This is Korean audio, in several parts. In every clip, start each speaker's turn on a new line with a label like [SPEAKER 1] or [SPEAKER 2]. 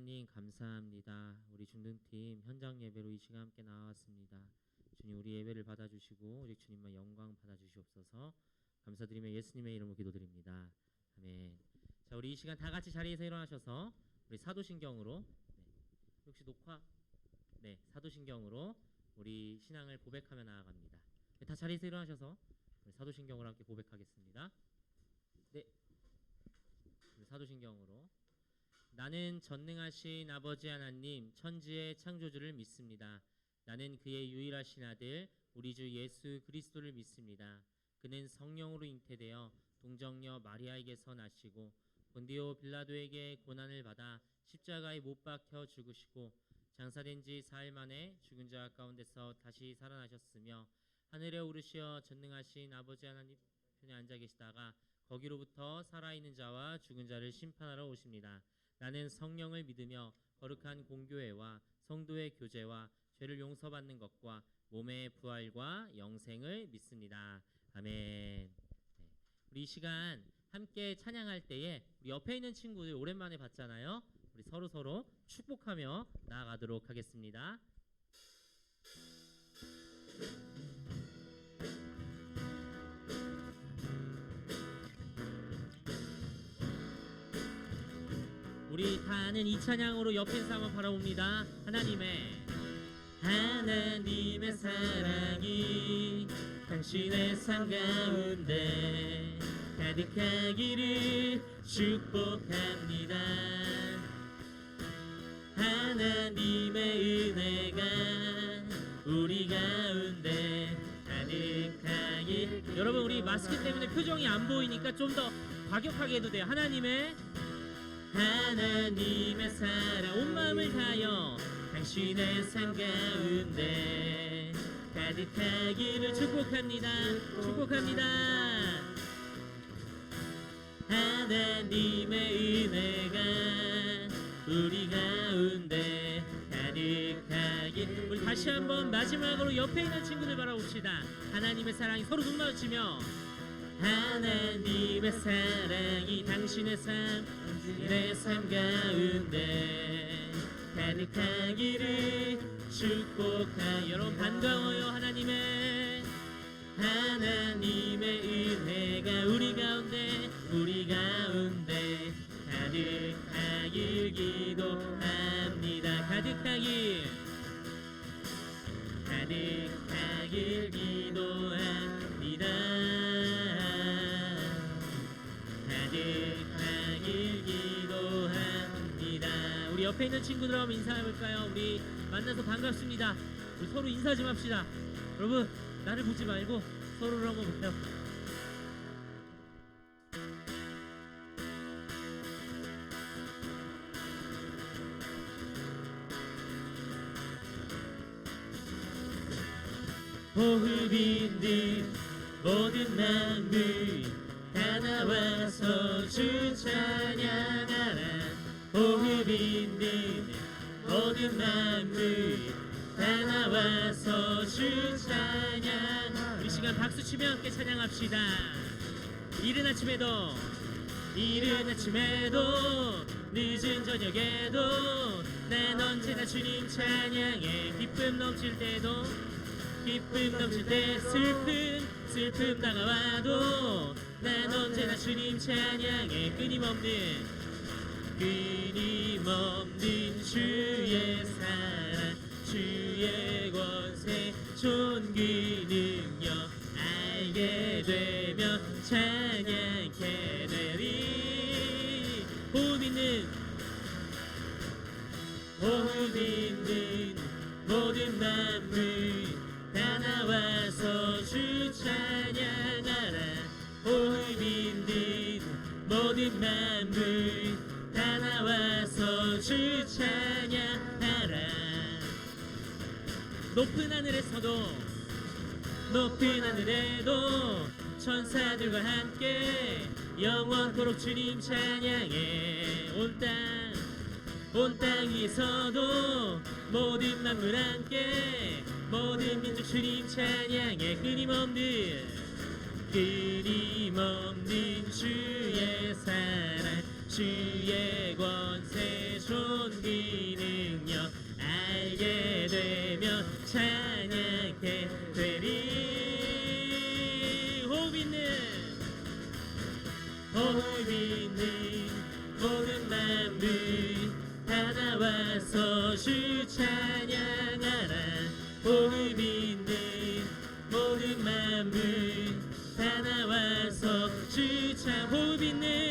[SPEAKER 1] 하나님 감사합니다. 우리 중등팀 현장 예배로 이 시간 함께 나왔습니다. 주님 우리 예배를 받아주시고 오직 주님만 영광 받아주시옵소서. 감사드리며 예수님의 이름으로 기도드립니다. 아멘. 자, 우리 이 시간 다 같이 자리에서 일어나셔서 우리 사도신경으로 혹시 녹화? 사도신경으로 우리 신앙을 고백하며 나아갑니다. 다 자리에서 일어나셔서 우리 사도신경으로 함께 고백하겠습니다. 우리 사도신경으로 나는 전능하신 아버지 하나님 천지의 창조주를 믿습니다. 나는 그의 유일하신 아들 우리 주 예수 그리스도를 믿습니다. 그는 성령으로 잉태되어 동정녀 마리아에게서 나시고 본디오 빌라도에게 고난을 받아 십자가에 못 박혀 죽으시고 장사된 지 4일 만에 죽은 자 가운데서 다시 살아나셨으며 하늘에 오르시어 전능하신 아버지 하나님 편에 앉아 계시다가 거기로부터 살아있는 자와 죽은 자를 심판하러 오십니다. 나는 성령을 믿으며 거룩한 공교회와 성도의 교제와 죄를 용서받는 것과 몸의 부활과 영생을 믿습니다. 아멘. 우리 이 시간 함께 찬양할 때에 우리 옆에 있는 친구들 오랜만에 봤잖아요. 우리 서로 축복하며 나아가도록 하겠습니다. 우리 다 아는 이 찬양으로 옆에 있는 사람 바라봅니다. 하나님의 사랑이 당신의 삶 가운데 가득하기를 축복합니다. 하나님의 은혜가 우리 가운데 가득하길. 여러분 우리 마스크 때문에 표정이 안 보이니까 좀 더 과격하게 해도 돼요. 하나님의 사랑 온 마음을 다하여 당신의 삶 가운데 가득하기를 축복합니다. 하나님의 은혜가 우리 가운데 가득하길. 우리 다시 한번 마지막으로 옆에 있는 친구들 바라봅시다. 하나님의 사랑이 서로 눈 마주치며 하나님의 사랑이 당신의 삶 가운데 가득하기를 축복하여. 여러분 반가워요. 하나님의 은혜가 우리 가운데 가득하길 기도합니다. 가득하길 기도합니다. 가득하길 기도합니다. 우리 옆에 있는 친구들 한번 인사해볼까요? 우리 만나서 반갑습니다. 우리 서로 인사 좀 합시다. 여러분 나를 보지 말고 서로를 한번 봐요. 호흡인 듯 모든 만물 다 나와서 주 찬양하라. 호흡인 듯 모든 만물 다 나와서 주 찬양. 우리 시간 박수치며 함께 찬양합시다. 이른 아침에도 늦은 저녁에도 난 언제나 주님 찬양해. 기쁨 넘칠 때 슬픔 다가와도 난 언제나 주님 찬양해. 끊임없는 주의 사랑 주의 권세 존귀 능력 알게 되며 찬양케 되리. 호흡 있는 모든 만물 다 나와서 주 찬양하라. 호흡 있는 모든 만물 다 나와서 주 찬양하라. 높은 하늘에도 천사들과 함께 영원토록 주님 찬양해. 온 땅 위에서도 모든 만물 함께 모든 민족 주님 찬양해. 끊임없는 주의 사랑 주의 권세 존귀 능력 알게 되면 찬양케 되리. 호흡 있는 모든 만물 다 나와서 주 찬양하라. 호흡 있는 모든 만물 다 나와서 주 찬. 호흡 있는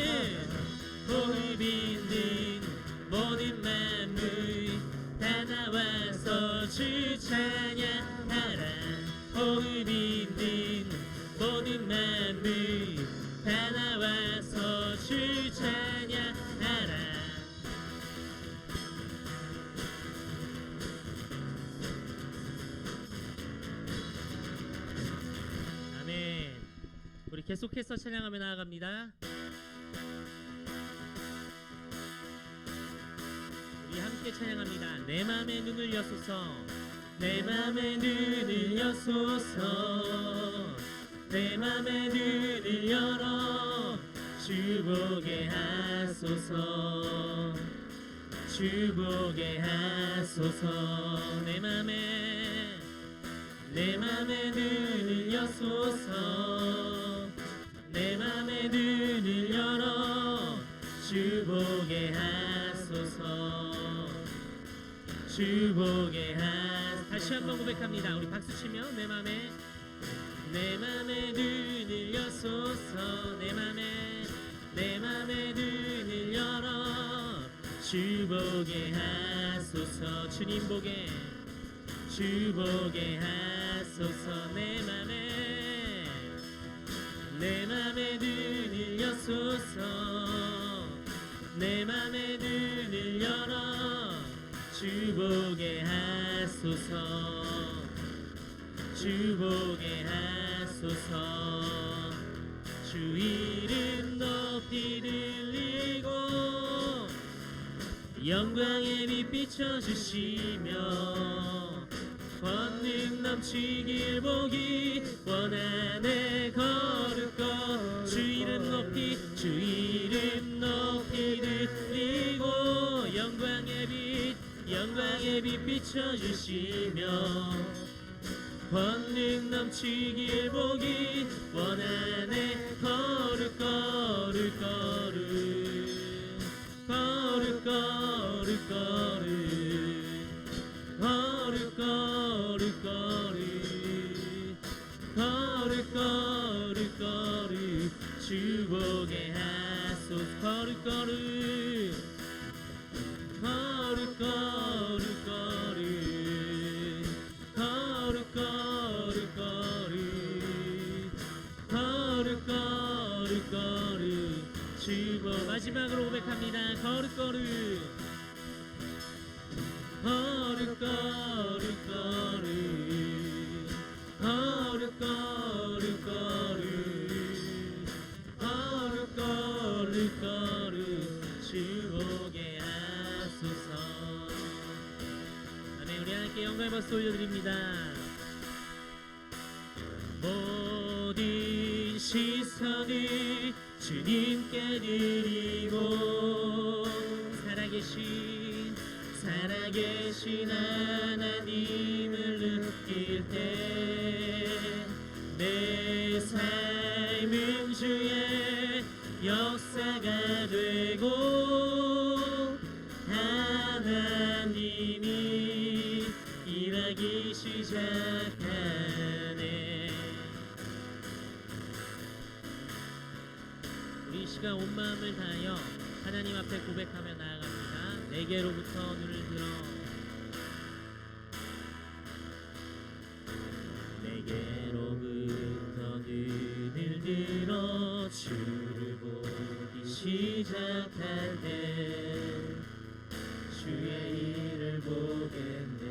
[SPEAKER 1] 모든 만물 다 나와서 주 찬양하라. 호흡 있는 모든 만물 다 나와서 주 찬양하라. 아멘. 우리 계속해서 찬양하며 나아갑니다. 우리 함께 찬양합니다. 내 맘에 눈을 여소서, 내 맘에 눈을 여소서, 내 맘에 눈을 열어 주 보게 하소서, 주 보게 하소서. 내 맘에 눈을 여소서, 내 맘에 눈을 열어 주 보게 하소서, 주 보게 하소서. 다시 한번 고백합니다. 우리 박수 치며 내 맘에 눈을 여소서, 내 맘에 눈을 열어 주 보게 하소서, 주님 보게, 주 보게 하소서. 내 맘에 눈을 여소서, 내 맘에 눈을 열어 주 보게 하소서, 주 보게 하소서. 주 이름 높이 들리고 영광의 빛 비춰주시며 권능 넘치길 보기 원하네. 거룩거 주 이름 높이 들리고 영광의 빛 비춰주시며 권능 넘치길 보기 원하네. 거룩 주 보게 하소서. 마지막으로 고백합니다. 거룩거룩 주 보게 하소서. 아멘. 우리 하나님께 영광의 박수 올려드립니다. 모든 시선을 주님께 드리고 살아계신 하나님을 느낄 때 내 삶은 주의 역사가 되고 하나님이 일하기 시작하네. 우리 시간 온 마음을 다하여 하나님 앞에 고백하며 나아갑니다. 내게로부터 눈을 들어, 내게로부터 눈을 들어 주를 보기 시작할 때 주의 일을 보겠네.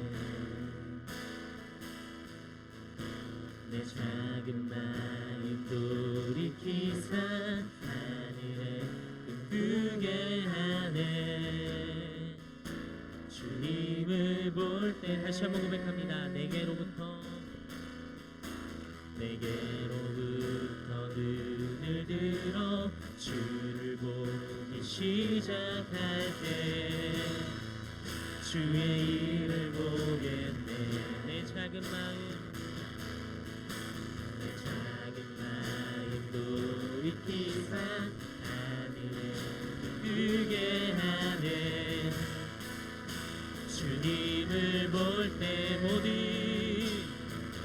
[SPEAKER 1] 내 작은 마음 돌이키사 하늘에 꿈꾸게 하네. 주님을 볼 때 다시 한번 고백합니다. 내게로부터 눈을 들어 주를 보기 시작 시작할 때 주의 일을 보겠네. 내 작은 마음 돌이키사 하늘에 들게 하네. 주님을 볼 때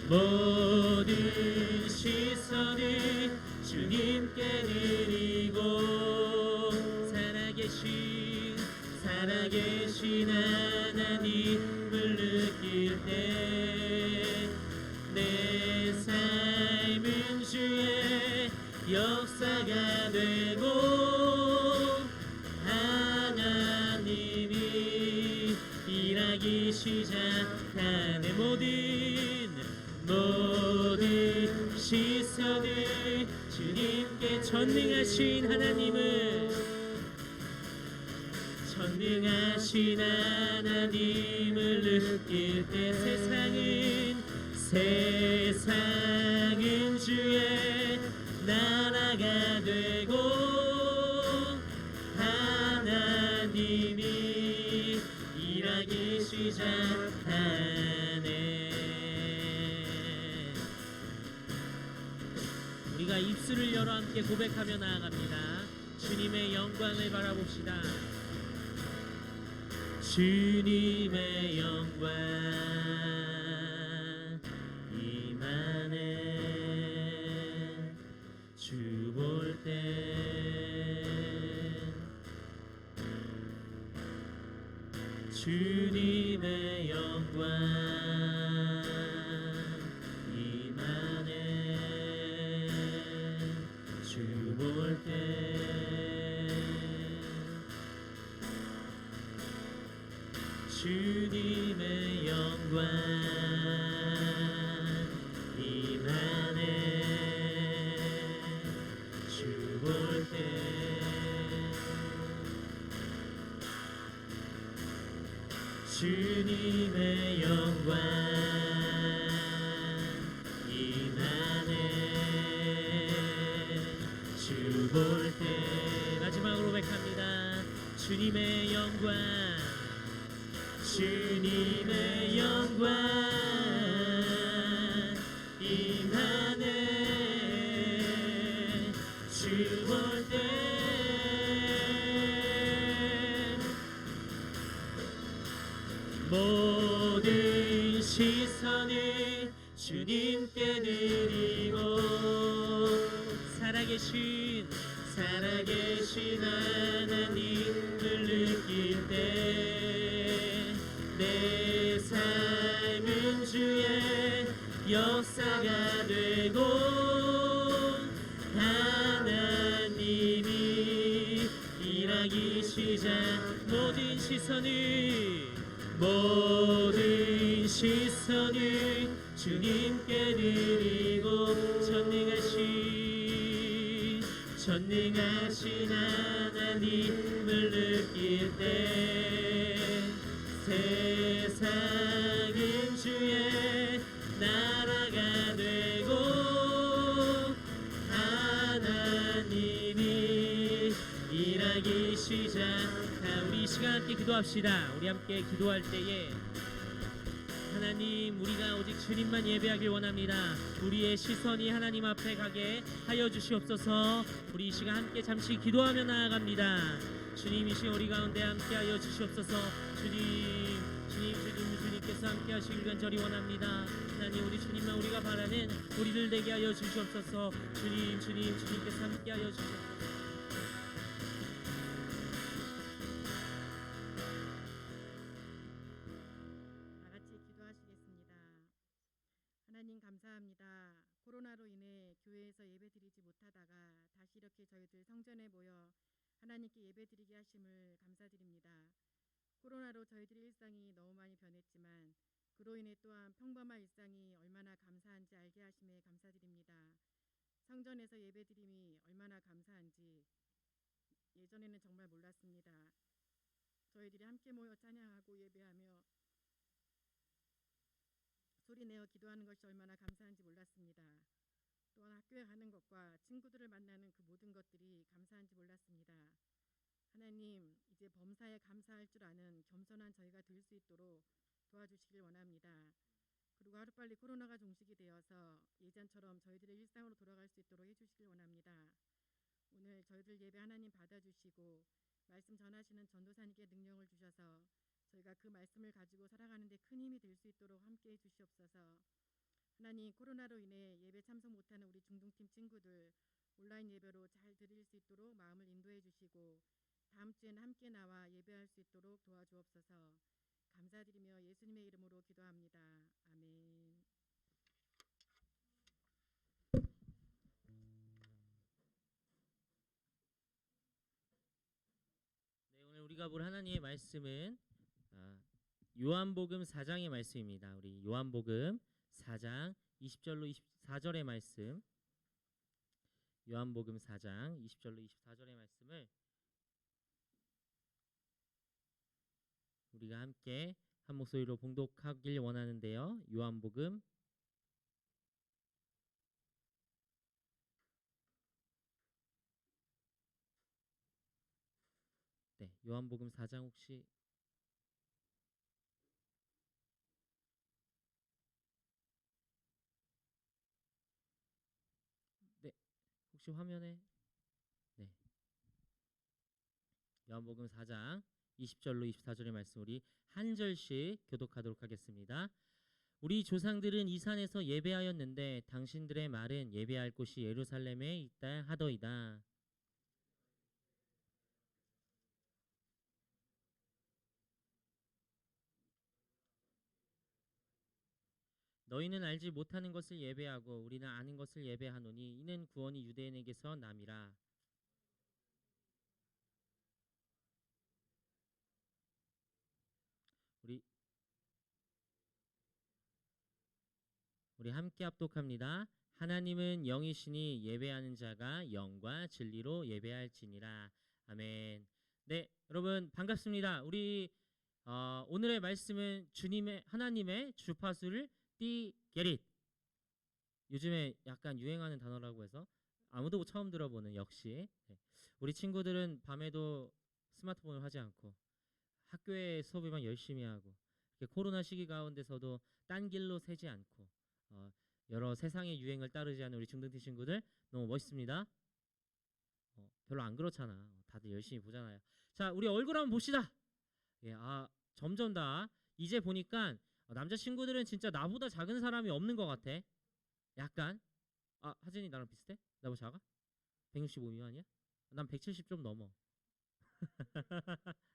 [SPEAKER 1] 모든 시선을 주님께 드리고 살아계신 하나님을 느낄 때 내 삶은 주의 역사가 되고 하나님이 일하기 시작하네. 모든 시선을 주님께 전능하신 하나님을 느낄 때 세상은 주의 나라가 되고 하나님이 일하기 시작하네. 우리가 입술을 열어 함께 고백하며 나아갑니다. 주님의 영광을 바라봅시다. 주님의 영광 임하네. 주 볼 때 주님의 영광 임하네. 주 볼 때 주님의 영광 임하네. 주 볼 때 주님의 영광 임하네. 주 볼 때 마지막으로 고백합니다. 주님의 영광 주님의 영광 임하네. 주 볼 때 모든 시선을 주님께 드리고 살아계신 하나님을 느낄 때 내 삶은 주의 역사가 되고 하나님이 일하기 시작. 모든 시선을 주님께 드리고 전능하신 하나님을 느낄 때 세상은 주의 나라가 되고 하나님이 일하기 시작한. 우리 이 시간 함께 기도합시다. 우리 함께 기도할 때에 하나님, 우리가 오직 주님만 예배하길 원합니다. 우리의 시선이 하나님 앞에 가게 하여 주시옵소서. 우리 이 시간 함께 잠시 기도하며 나아갑니다. 주님, 이 시간 우리 가운데 함께 하여 주시옵소서. 주님께서 함께 하시길 간절히 원합니다. 하나님, 우리 주님만 우리가 바라는 우리들 되게 하여 주시옵소서. 주님께서 함께 하여 주시옵소서.
[SPEAKER 2] 하나님 감사합니다. 코로나로 인해 교회에서 예배드리지 못하다가 다시 이렇게 저희들 성전에 모여 하나님께 예배드리게 하심을 감사드립니다. 코로나로 저희들의 일상이 너무 많이 변했지만 그로 인해 또한 평범한 일상이 얼마나 감사한지 알게 하심에 감사드립니다. 성전에서 예배드림이 얼마나 감사한지 예전에는 정말 몰랐습니다. 저희들이 함께 모여 찬양하고 예배하며 소리내어 기도하는 것이 얼마나 감사한지 몰랐습니다. 또한 학교에 가는 것과 친구들을 만나는 그 모든 것들이 감사한지 몰랐습니다. 하나님, 이제 범사에 감사할 줄 아는 겸손한 저희가 될 수 있도록 도와주시길 원합니다. 그리고 하루빨리 코로나가 종식이 되어서 예전처럼 저희들의 일상으로 돌아갈 수 있도록 해주시길 원합니다. 오늘 저희들 예배 하나님 받아주시고 말씀 전하시는 전도사님께 능력을 주셔서 저희가 그 말씀을 가지고 살아가는 데 큰 힘이 될 수 있도록 함께해 주시옵소서. 하나님, 코로나로 인해 예배 참석 못하는 우리 중동팀 친구들 온라인 예배로 잘 드릴 수 있도록 마음을 인도해 주시고 다음 주에는 함께 나와 예배할 수 있도록 도와주옵소서. 감사드리며 예수님의 이름으로 기도합니다. 아멘.
[SPEAKER 1] 네, 오늘 우리가 볼 하나님의 말씀은 요한복음 4장의 말씀입니다. 우리 요한복음 4장 20절로 24절의 말씀, 요한복음 4장 20절로 24절의 말씀을 우리가 함께 한 목소리로 봉독하길 원하는데요. 요한복음 요한복음 4장 혹시 혹시 화면에 요한복음 4장 20절로 24절의 말씀 우리 한 절씩 교독하도록 하겠습니다. 우리 조상들은 이 산에서 예배하였는데 당신들의 말은 예배할 곳이 예루살렘에 있다 하더이다. 너희는 알지 못하는 것을 예배하고 우리는 아는 것을 예배하노니 이는 구원이 유대인에게서 남이라. 우리 함께 합독합니다. 하나님은 영이시니 예배하는 자가 영과 진리로 예배할지니라. 아멘. 네, 여러분 반갑습니다. 우리 오늘의 말씀은 주님의 하나님의 주파수를 띠게릿. 요즘에 약간 유행하는 단어라고 해서 아무도 처음 들어보는 역시 우리 친구들은 밤에도 스마트폰을 하지 않고 학교에 수업에만 열심히 하고 코로나 시기 가운데서도 딴 길로 새지 않고 여러 세상의 유행을 따르지 않는 우리 중등팀 친구들 너무 멋있습니다. 별로 안 그렇잖아. 다들 열심히 보잖아요. 자, 우리 얼굴 한번 봅시다. 예, 점점 다 이제 보니까 남자 친구들은 진짜 나보다 작은 사람이 없는 것 같아. 약간 하진이 나랑 비슷해? 나보다 작아? 165 미만이야? 난 170 좀 넘어.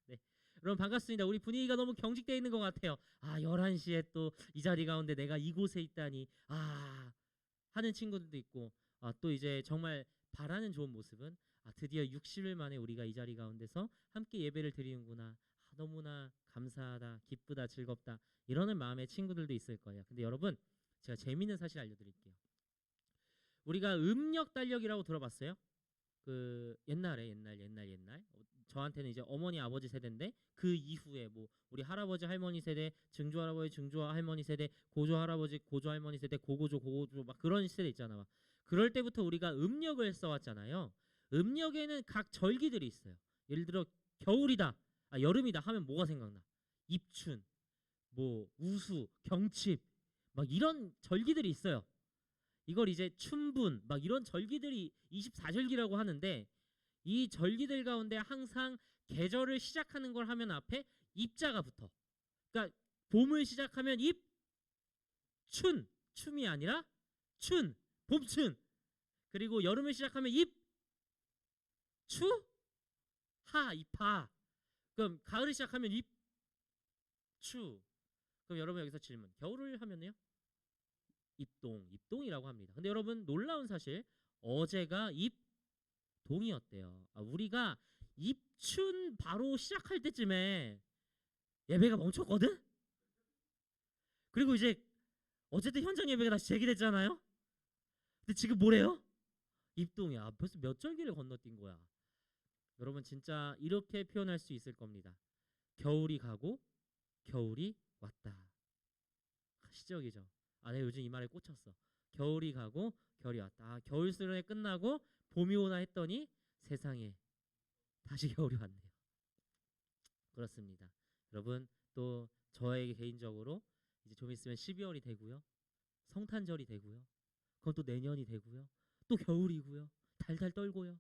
[SPEAKER 1] 네. 여러분 반갑습니다. 우리 분위기가 너무 경직되어 있는 것 같아요. 11시에 또 이 자리 가운데 내가 이곳에 있다니 하는 친구들도 있고 또 이제 정말 바라는 좋은 모습은 드디어 60일 만에 우리가 이 자리 가운데서 함께 예배를 드리는구나. 너무나 감사하다, 기쁘다, 즐겁다 이러는 마음의 친구들도 있을 거예요. 근데 여러분 제가 재미있는 사실 알려드릴게요. 우리가 음력 달력이라고 들어봤어요? 그 옛날 저한테는 이제 어머니 아버지 세대인데 그 이후에 뭐 우리 할아버지 할머니 세대, 증조 할아버지 증조 할머니 세대, 고조 할아버지 고조 할머니 세대, 고고조 막 그런 세대 있잖아. 그럴 때부터 우리가 음력을 써왔잖아요. 음력에는 각 절기들이 있어요. 예를 들어 겨울이다, 여름이다 하면 뭐가 생각나? 입춘, 뭐 우수, 경칩 막 이런 절기들이 있어요. 이걸 이제 춘분 막 이런 절기들이 24절기라고 하는데 이 절기들 가운데 항상 계절을 시작하는 걸 하면 앞에 입자가 붙어. 그러니까 봄을 시작하면 춤이 아니라 봄춘. 그리고 여름을 시작하면 입하. 그럼 가을을 시작하면 입추. 그럼 여러분 여기서 질문. 겨울을 하면요? 입동이라고 합니다. 근데 여러분 놀라운 사실 어제가 입동이었대요. 우리가 입춘 바로 시작할 때쯤에 예배가 멈췄거든? 그리고 이제 어쨌든 현장 예배가 다시 재개됐잖아요. 근데 지금 뭐래요? 입동이야. 벌써 몇 절기를 건너뛴 거야. 여러분 진짜 이렇게 표현할 수 있을 겁니다. 겨울이 가고 겨울이 왔다. 시적이죠. 내가 요즘 이 말에 꽂혔어. 겨울이 가고 겨울이 왔다. 겨울 수련회 끝나고 봄이 오나 했더니 세상에 다시 겨울이 왔네요. 그렇습니다. 여러분 또 저에게 개인적으로 이제 좀 있으면 12월이 되고요. 성탄절이 되고요. 그럼 또 내년이 되고요. 또 겨울이고요. 달달 떨고요.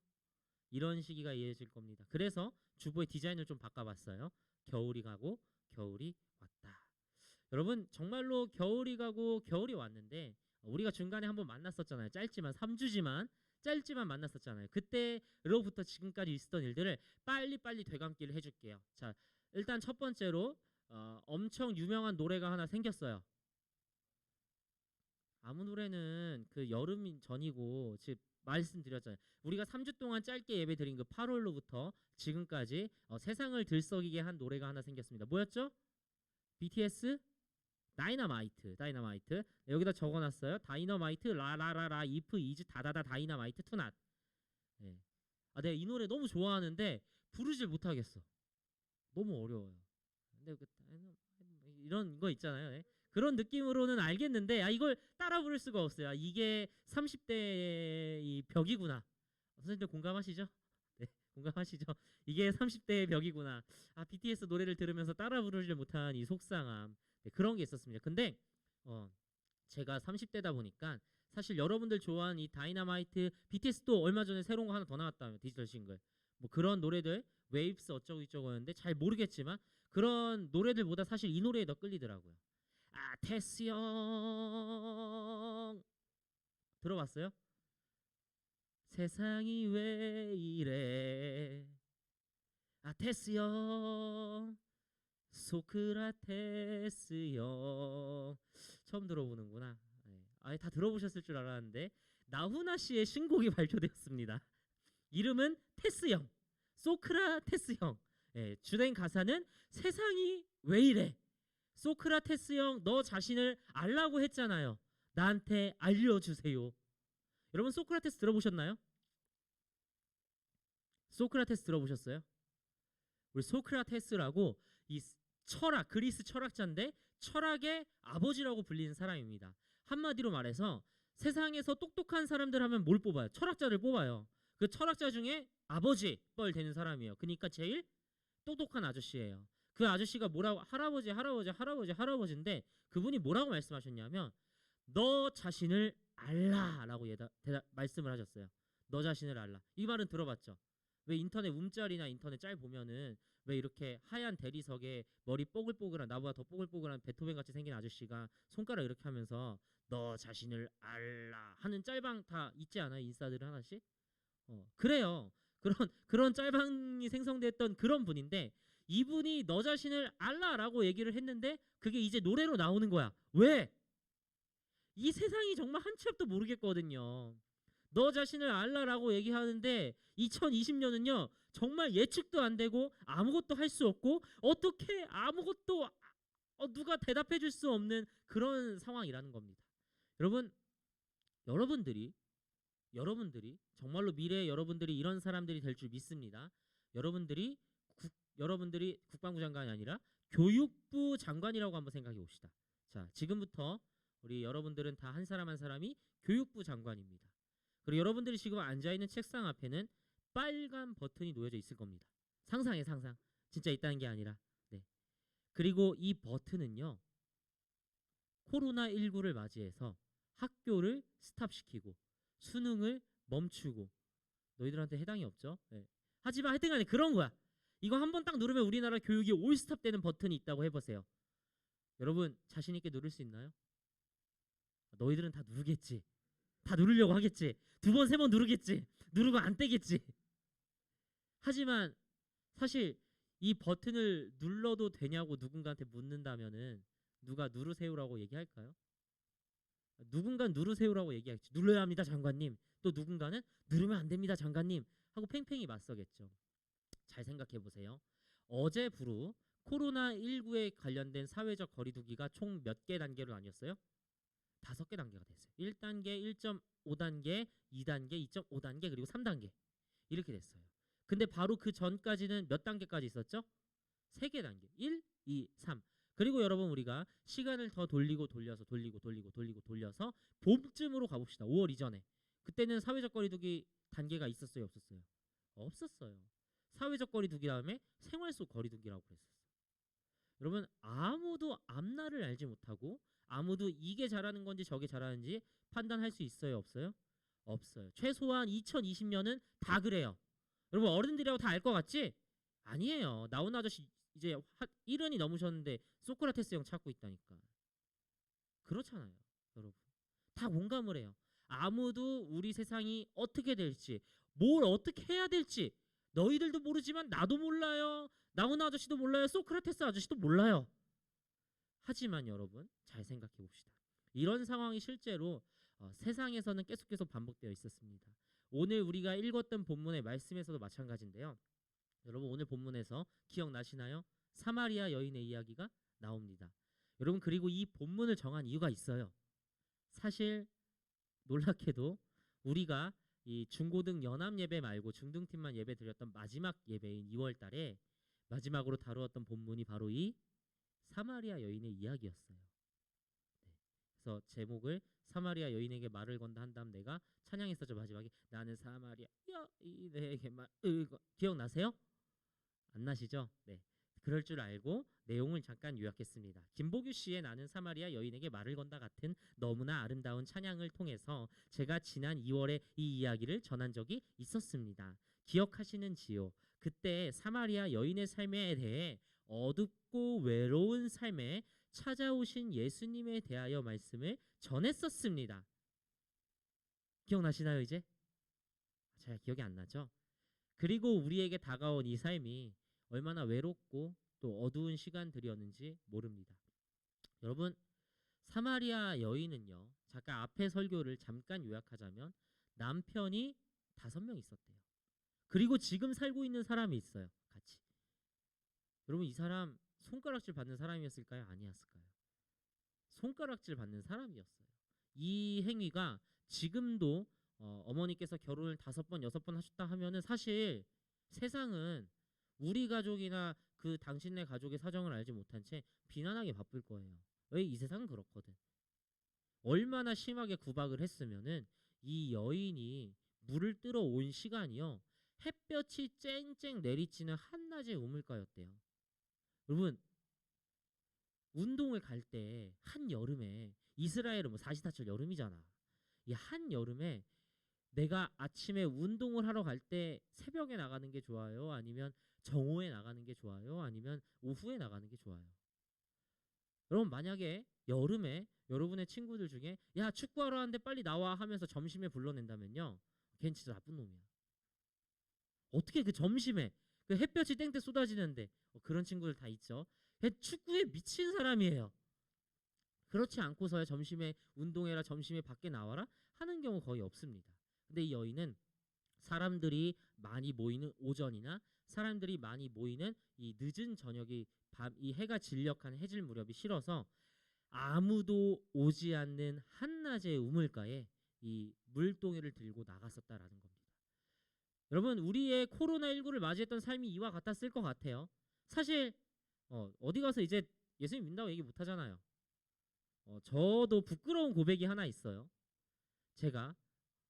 [SPEAKER 1] 이런 시기가 이어질 겁니다. 그래서 주보의 디자인을 좀 바꿔봤어요. 겨울이 가고 겨울이 왔다. 여러분 정말로 겨울이 가고 겨울이 왔는데 우리가 중간에 한번 만났었잖아요. 짧지만 3주지만 짧지만 만났었잖아요. 그때로부터 지금까지 있었던 일들을 빨리빨리 되감기를 해줄게요. 자, 일단 첫 번째로 엄청 유명한 노래가 하나 생겼어요. 아무 노래는 그 여름 전이고 즉 말씀드렸잖아요. 우리가 3주 동안 짧게 예배 드린 그 8월로부터 지금까지 세상을 들썩이게 한 노래가 하나 생겼습니다. 뭐였죠? BTS 다이너마이트. 다이너마이트. 네, 여기다 적어놨어요. 다이너마이트 라라라라 이프 이즈 다다다 다이너마이트 투낫. 네. 내가 이 노래 너무 좋아하는데 부르질 못하겠어. 너무 어려워요. 근데 이런 거 있잖아요. 네. 그런 느낌으로는 알겠는데 이걸 따라 부를 수가 없어요. 이게 30대의 이 벽이구나. 선생님들 공감하시죠? 네, 공감하시죠? 이게 30대의 벽이구나. BTS 노래를 들으면서 따라 부르지 못한 이 속상함. 네, 그런 게 있었습니다. 근데 제가 30대다 보니까 사실 여러분들 좋아하는 이 다이너마이트 BTS도 얼마 전에 새로운 거 하나 더 나왔다며 디지털 싱글. 뭐 그런 노래들 웨이브스 어쩌고 저쩌고였는데 잘 모르겠지만 그런 노래들보다 사실 이 노래에 더 끌리더라고요. 테스 형 들어봤어요? 세상이 왜 이래 테스 형 소크라테스 형 처음 들어보는구나. 네. 다 들어보셨을 줄 알았는데 나훈아 씨의 신곡이 발표되었습니다. 이름은 테스 형 소크라테스 형. 네, 주된 가사는 세상이 왜 이래 소크라테스 형 너 자신을 알라고 했잖아요. 나한테 알려주세요. 여러분 소크라테스 들어보셨나요? 소크라테스 들어보셨어요? 우리 소크라테스라고 이 철학 그리스 철학자인데 철학의 아버지라고 불리는 사람입니다. 한마디로 말해서 세상에서 똑똑한 사람들 하면 뭘 뽑아요? 철학자를 뽑아요. 그 철학자 중에 아버지 뻘 되는 사람이에요. 그러니까 제일 똑똑한 아저씨예요. 그 아저씨가 뭐라고 할아버지인데 그분이 뭐라고 말씀하셨냐면 너 자신을 알라라고 말씀을 하셨어요. 너 자신을 알라. 이 말은 들어봤죠? 왜 인터넷 움짤이나 인터넷 짤 보면은 왜 이렇게 하얀 대리석에 머리 뽀글뽀글한 나보다 더 뽀글뽀글한 베토벤 같이 생긴 아저씨가 손가락 이렇게 하면서 너 자신을 알라 하는 짤방 다 있지 않아요? 인싸들 하나씩? 그래요. 그런 짤방이 생성됐던 그런 분인데 이분이 너 자신을 알라라고 얘기를 했는데 그게 이제 노래로 나오는 거야. 왜? 이 세상이 정말 한 치 앞도 모르겠거든요. 너 자신을 알라라고 얘기하는데 2020년은요 정말 예측도 안 되고 아무것도 할 수 없고 어떻게 아무것도 누가 대답해 줄 수 없는 그런 상황이라는 겁니다. 여러분들이 정말로 미래에 여러분들이 이런 사람들이 될 줄 믿습니다. 여러분들이 국방부 장관이 아니라 교육부 장관이라고 한번 생각해 봅시다. 자, 지금부터 우리 여러분들은 다 한 사람 한 사람이 교육부 장관입니다. 그리고 여러분들이 지금 앉아있는 책상 앞에는 빨간 버튼이 놓여져 있을 겁니다. 상상. 진짜 있다는 게 아니라. 네. 그리고 이 버튼은요. 코로나19를 맞이해서 학교를 스탑시키고 수능을 멈추고 너희들한테 해당이 없죠. 네. 하지만 하여튼 간에 그런 거야. 이거 한번 딱 누르면 우리나라 교육이 올스탑 되는 버튼이 있다고 해보세요. 여러분 자신 있게 누를 수 있나요? 너희들은 다 누르겠지. 다 누르려고 하겠지. 2번, 3번 누르겠지. 누르고 안 떼겠지. 하지만 사실 이 버튼을 눌러도 되냐고 누군가한테 묻는다면은 누가 누르세요라고 얘기할까요? 누군가는 누르세요라고 얘기하겠지. 눌러야 합니다 장관님. 또 누군가는 누르면 안 됩니다 장관님 하고 팽팽히 맞서겠죠. 잘 생각해 보세요. 어제부로 코로나19에 관련된 사회적 거리두기가 총 몇 개 단계로 나뉘었어요? 5개 단계가 됐어요. 1단계, 1.5단계, 2단계, 2.5단계 그리고 3단계 이렇게 됐어요. 근데 바로 그 전까지는 몇 단계까지 있었죠? 3개 단계. 1, 2, 3. 그리고 여러분 우리가 시간을 더 돌려서 봄쯤으로 가봅시다. 5월 이전에. 그때는 사회적 거리두기 단계가 있었어요? 없었어요? 없었어요. 사회적 거리두기 다음에 생활 속 거리두기라고 그랬었어요. 여러분 아무도 앞날을 알지 못하고 아무도 이게 잘하는 건지 저게 잘하는지 판단할 수 있어요, 없어요? 없어요. 최소한 2020년은 다 그래요. 여러분 어른들이라고 다 알 것 같지? 아니에요. 나훈 아저씨 이제 1은이 넘으셨는데 소크라테스 형 찾고 있다니까. 그렇잖아요, 여러분. 다 공감을 해요. 아무도 우리 세상이 어떻게 될지, 뭘 어떻게 해야 될지 너희들도 모르지만 나도 몰라요. 나훈아 아저씨도 몰라요. 소크라테스 아저씨도 몰라요. 하지만 여러분 잘 생각해 봅시다. 이런 상황이 실제로 세상에서는 계속 반복되어 있었습니다. 오늘 우리가 읽었던 본문의 말씀에서도 마찬가지인데요. 여러분 오늘 본문에서 기억나시나요? 사마리아 여인의 이야기가 나옵니다. 여러분 그리고 이 본문을 정한 이유가 있어요. 사실 놀랍게도 우리가 이 중고등 연합 예배 말고 중등팀만 예배 드렸던 마지막 예배인 2월 달에 마지막으로 다루었던 본문이 바로 이 사마리아 여인의 이야기였어요. 네. 그래서 제목을 사마리아 여인에게 말을 건다 한 다음 내가 찬양했었죠. 마지막에 나는 사마리아 여인에게 말을 건 기억나세요? 안 나시죠? 네. 그럴 줄 알고 내용을 잠깐 요약했습니다. 김보규 씨의 나는 사마리아 여인에게 말을 건다 같은 너무나 아름다운 찬양을 통해서 제가 지난 2월에 이 이야기를 전한 적이 있었습니다. 기억하시는지요? 그때 사마리아 여인의 삶에 대해 어둡고 외로운 삶에 찾아오신 예수님에 대하여 말씀을 전했었습니다. 기억나시나요 이제? 잘 기억이 안 나죠? 그리고 우리에게 다가온 이 삶이 얼마나 외롭고 또 어두운 시간들이었는지 모릅니다. 여러분 사마리아 여인은요. 잠깐 앞에 설교를 잠깐 요약하자면 남편이 5명 있었대요. 그리고 지금 살고 있는 사람이 있어요. 같이. 여러분 이 사람 손가락질 받는 사람이었을까요? 아니었을까요? 손가락질 받는 사람이었어요. 이 행위가 지금도 어머니께서 결혼을 5번, 6번 하셨다 하면은 사실 세상은 우리 가족이나 그 당신네 가족의 사정을 알지 못한 채 비난하기 바쁠 거예요. 왜? 이 세상은 그렇거든. 얼마나 심하게 구박을 했으면은 이 여인이 물을 뜨러 온 시간이요. 햇볕이 쨍쨍 내리치는 한낮의 우물가였대요. 여러분 운동을 갈 때 한여름에 이스라엘은 뭐 사시사철 여름이잖아. 이 한여름에 내가 아침에 운동을 하러 갈 때 새벽에 나가는 게 좋아요? 아니면 정오에 나가는 게 좋아요? 아니면 오후에 나가는 게 좋아요? 여러분 만약에 여름에 여러분의 친구들 중에 야 축구하러 하는데 빨리 나와 하면서 점심에 불러낸다면요. 걔는 진짜 나쁜 놈이야. 어떻게 그 점심에 그 햇볕이 땡땡 쏟아지는데 그런 친구들 다 있죠. 걔 축구에 미친 사람이에요. 그렇지 않고서야 점심에 운동해라 점심에 밖에 나와라 하는 경우 거의 없습니다. 근데 이 여인은 사람들이 많이 모이는 오전이나 사람들이 많이 모이는 이 늦은 저녁이 이 해가 진력한 해질 무렵이 싫어서 아무도 오지 않는 한낮의 우물가에 이 물동이를 들고 나갔었다라는 겁니다. 여러분 우리의 코로나19를 맞이했던 삶이 이와 같았을 것 같아요. 사실 어디 가서 이제 예수님 믿는다고 얘기 못 하잖아요. 저도 부끄러운 고백이 하나 있어요. 제가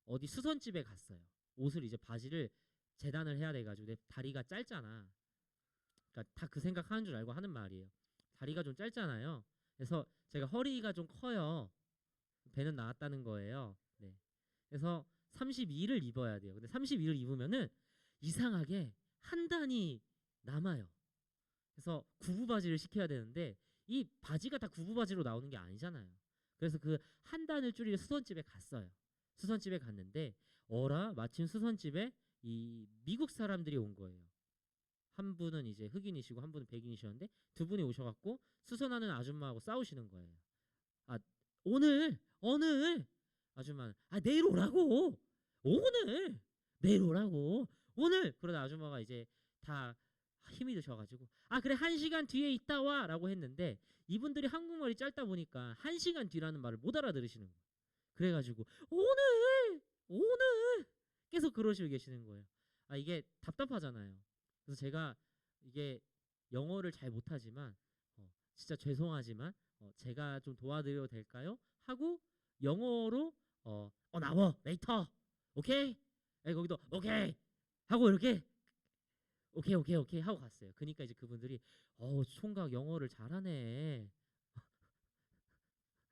[SPEAKER 1] 어디 수선집에 갔어요. 옷을 이제 바지를 재단을 해야 돼가지고 내 다리가 짧잖아. 그러니까 다 그 생각하는 줄 알고 하는 말이에요. 다리가 좀 짧잖아요. 그래서 제가 허리가 좀 커요. 배는 나왔다는 거예요. 네. 그래서 32를 입어야 돼요. 근데 32를 입으면은 이상하게 한 단이 남아요. 그래서 구부 바지를 시켜야 되는데 이 바지가 다 구부 바지로 나오는 게 아니잖아요. 그래서 그 한 단을 줄이려 수선집에 갔어요. 수선집에 갔는데 마침 수선집에 이 미국 사람들이 온 거예요. 한 분은 이제 흑인이시고 한 분은 백인이셨는데 두 분이 오셔갖고 수선하는 아줌마하고 싸우시는 거예요. 아 오늘 아줌마는 내일 오라고 오늘 내일 오라고 오늘 그러다 아줌마가 이제 다 힘이 드셔가지고 그래 1시간 뒤에 있다 와 라고 했는데 이분들이 한국말이 짧다 보니까 1시간 뒤라는 말을 못 알아들으시는 거예요. 그래가지고 오늘 계속 그러시고 계시는 거예요. 이게 답답하잖아요. 그래서 제가 이게 영어를 잘 못하지만 진짜 죄송하지만 제가 좀 도와드려도 될까요? 하고 영어로 나와 레이터 오케이 거기도 오케이 하고 이렇게 오케이 오케이 오케이 하고 갔어요. 그러니까 이제 그분들이 총각 영어를 잘하네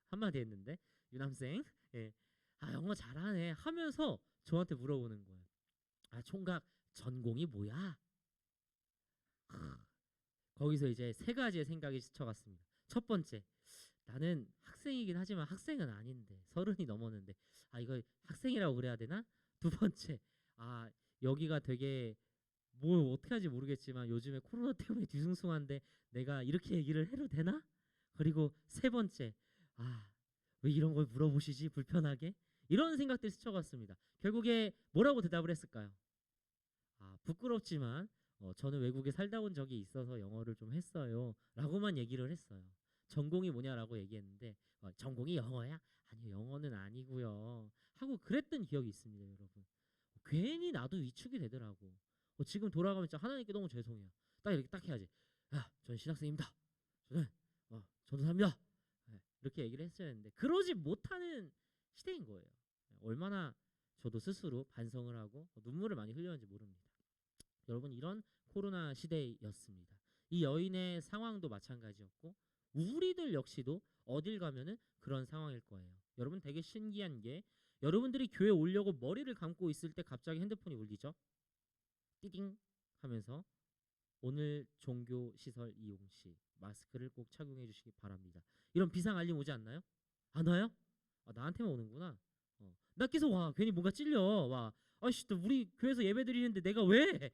[SPEAKER 1] 한마디 했는데 유남생 예. 아 영어 잘하네 하면서 저한테 물어보는 거예요. 아 총각 전공이 뭐야? 거기서 이제 세 가지의 생각이 스쳐갔습니다. 첫 번째, 나는 학생이긴 하지만 학생은 아닌데 30이 넘었는데 아 이거 학생이라고 그래야 되나? 두 번째, 아 여기가 되게 뭘 어떻게 하지 모르겠지만 요즘에 코로나 때문에 뒤숭숭한데 내가 이렇게 얘기를 해도 되나? 그리고 세 번째, 아 왜 이런 걸 물어보시지 불편하게? 이런 생각들이 스쳐갔습니다. 결국에 뭐라고 대답을 했을까요? 아 부끄럽지만 저는 외국에 살다 온 적이 있어서 영어를 좀 했어요 라고만 얘기를 했어요. 전공이 뭐냐라고 얘기했는데 전공이 영어야? 아니요 영어는 아니고요 하고 그랬던 기억이 있습니다. 여러분 괜히 나도 위축이 되더라고. 지금 돌아가면 진짜 하나님께 너무 죄송해요. 딱 이렇게 딱 해야지. 야, 저는 신학생입니다. 저는 전도사입니다. 네, 이렇게 얘기를 했어야 했는데 그러지 못하는 시대인 거예요. 얼마나 저도 스스로 반성을 하고 눈물을 많이 흘렸는지 모릅니다. 여러분 이런 코로나 시대였습니다. 이 여인의 상황도 마찬가지였고 우리들 역시도 어딜 가면은 그런 상황일 거예요. 여러분 되게 신기한 게 여러분들이 교회 오려고 머리를 감고 있을 때 갑자기 핸드폰이 울리죠. 띠딩 하면서 오늘 종교 시설 이용 시 마스크를 꼭 착용해 주시기 바랍니다. 이런 비상 알림 오지 않나요? 안 와요? 아, 나한테만 오는구나. 나 계속 와. 괜히 뭔가 찔려. 와. 아씨, 또 우리 교회에서 예배 드리는데 내가 왜?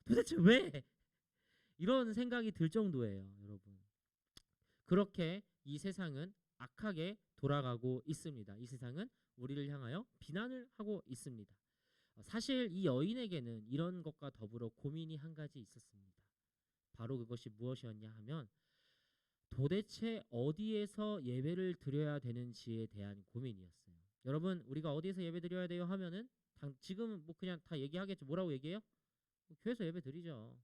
[SPEAKER 1] 도대체 왜? 이런 생각이 들 정도예요, 여러분. 그렇게 이 세상은 악하게 돌아가고 있습니다. 이 세상은 우리를 향하여 비난을 하고 있습니다. 사실 이 여인에게는 이런 것과 더불어 고민이 한 가지 있었습니다. 바로 그것이 무엇이었냐 하면 도대체 어디에서 예배를 드려야 되는지에 대한 고민이었어요. 여러분 우리가 어디에서 예배 드려야 돼요 하면은 지금은 뭐 그냥 다 얘기하겠죠. 뭐라고 얘기해요? 교회에서 예배 드리죠.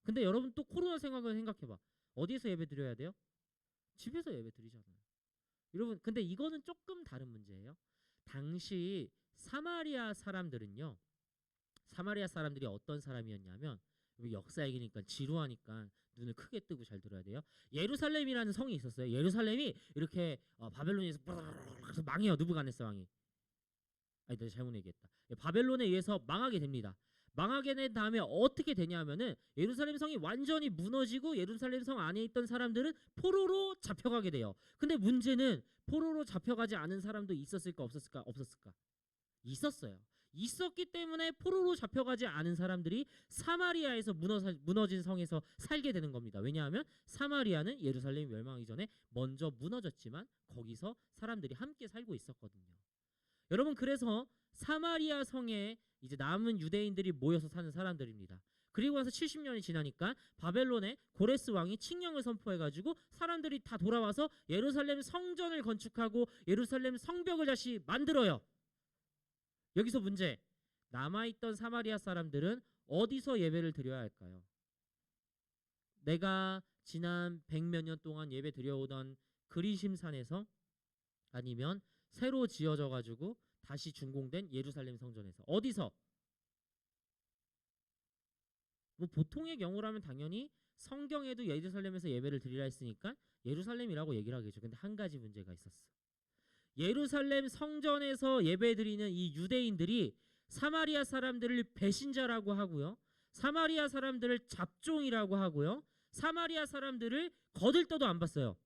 [SPEAKER 1] 근데 여러분 또 코로나 생각을 생각해봐. 어디에서 예배 드려야 돼요? 집에서 예배 드리잖아요. 여러분 근데 이거는 조금 다른 문제예요. 당시 사마리아 사람들은요. 사마리아 사람들이 어떤 사람이었냐면 역사 얘기니까 지루하니까 눈을 크게 뜨고 잘 들어야 돼요. 예루살렘이라는 성이 있었어요. 예루살렘이 이렇게 바벨론에서 망해요. 느부갓네살 왕이. 아니 내가 잘못 얘기했다. 바벨론에 의해서 망하게 됩니다. 망하게 된 다음에 어떻게 되냐면은 예루살렘 성이 완전히 무너지고 예루살렘 성 안에 있던 사람들은 포로로 잡혀가게 돼요. 근데 문제는 포로로 잡혀가지 않은 사람도 있었을까 없었을까? 없었을까? 있었어요. 있었기 때문에 포로로 잡혀가지 않은 사람들이 사마리아에서 무너진 성에서 살게 되는 겁니다. 왜냐하면 사마리아는 예루살렘이 멸망하기 전에 먼저 무너졌지만 거기서 사람들이 함께 살고 있었거든요. 여러분 그래서 사마리아 성에 이제 남은 유대인들이 모여서 사는 사람들입니다. 그리고 나서 70년이 지나니까 바벨론의 고레스 왕이 칙령을 선포해가지고 사람들이 다 돌아와서 예루살렘 성전을 건축하고 예루살렘 성벽을 다시 만들어요. 여기서 문제. 남아있던 사마리아 사람들은 어디서 예배를 드려야 할까요? 내가 지난 100몇 년 동안 예배 드려오던 그리심산에서 아니면 새로 지어져 가지고 다시 준공된 예루살렘 성전에서 어디서? 뭐 보통의 경우라면 당연히 성경에도 예루살렘에서 예배를 드리라 했으니까 예루살렘이라고 얘기를 하겠죠. 근데 한 가지 문제가 있었어. 예루살렘 성전에서 예배드리는 이 유대인들이 사마리아 사람들을 배신자라고 하고요. 사마리아 사람들을 잡종이라고 하고요. 사마리아 사람들을 거들떠도 안 봤어요.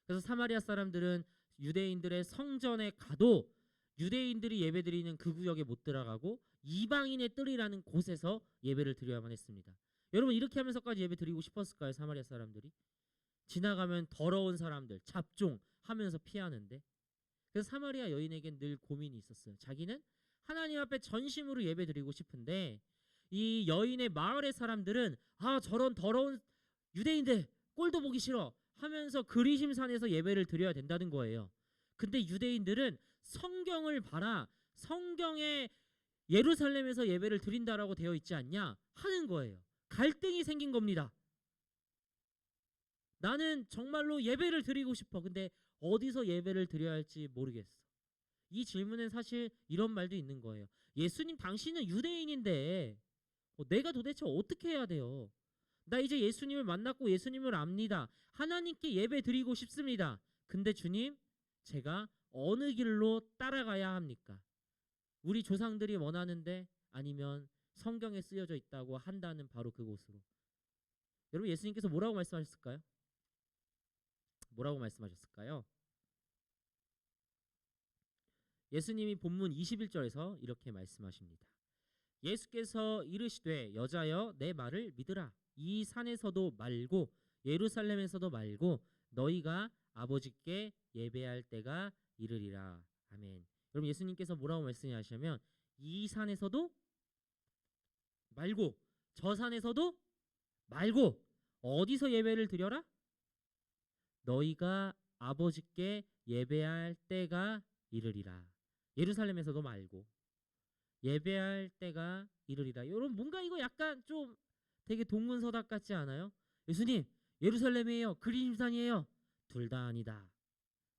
[SPEAKER 1] 그래서 사마리아 사람들은 유대인들의 성전에 가도 유대인들이 예배드리는 그 구역에 못 들어가고 이방인의 뜰이라는 곳에서 예배를 드려야만 했습니다. 여러분 이렇게 하면서까지 예배 드리고 싶었을까요? 사마리아 사람들이? 지나가면 더러운 사람들, 잡종 하면서 피하는데 그래서 사마리아 여인에겐 늘 고민이 있었어요. 자기는 하나님 앞에 전심으로 예배드리고 싶은데 이 여인의 마을의 사람들은 저런 더러운 유대인들 꼴도 보기 싫어 하면서 그리심산에서 예배를 드려야 된다는 거예요. 근데 유대인들은 성경을 봐라. 성경에 예루살렘에서 예배를 드린다라고 되어 있지 않냐 하는 거예요. 갈등이 생긴 겁니다. 나는 정말로 예배를 드리고 싶어. 근데 어디서 예배를 드려야 할지 모르겠어. 이 질문엔 사실 이런 말도 있는 거예요. 예수님 당신은 유대인인데 내가 도대체 어떻게 해야 돼요? 나 이제 예수님을 만났고 예수님을 압니다. 하나님께 예배 드리고 싶습니다. 근데 주님, 제가 어느 길로 따라가야 합니까? 우리 조상들이 원하는데 아니면 성경에 쓰여져 있다고 한다는 바로 그곳으로. 여러분 예수님께서 뭐라고 말씀하셨을까요? 뭐라고 말씀하셨을까요? 예수님이 본문 21절에서 이렇게 말씀하십니다. 예수께서 이르시되 여자여 내 말을 믿으라. 이 산에서도 말고 예루살렘에서도 말고 너희가 아버지께 예배할 때가 이르리라. 아멘. 여러분 예수님께서 뭐라고 말씀하시냐면 이 산에서도 말고 저 산에서도 말고 어디서 예배를 드려라? 너희가 아버지께 예배할 때가 이르리라. 예루살렘에서도 말고 예배할 때가 이르리라. 여러분 뭔가 이거 약간 좀 되게 동문서답 같지 않아요? 예수님 예루살렘이에요? 그리심산이에요? 둘 다 아니다.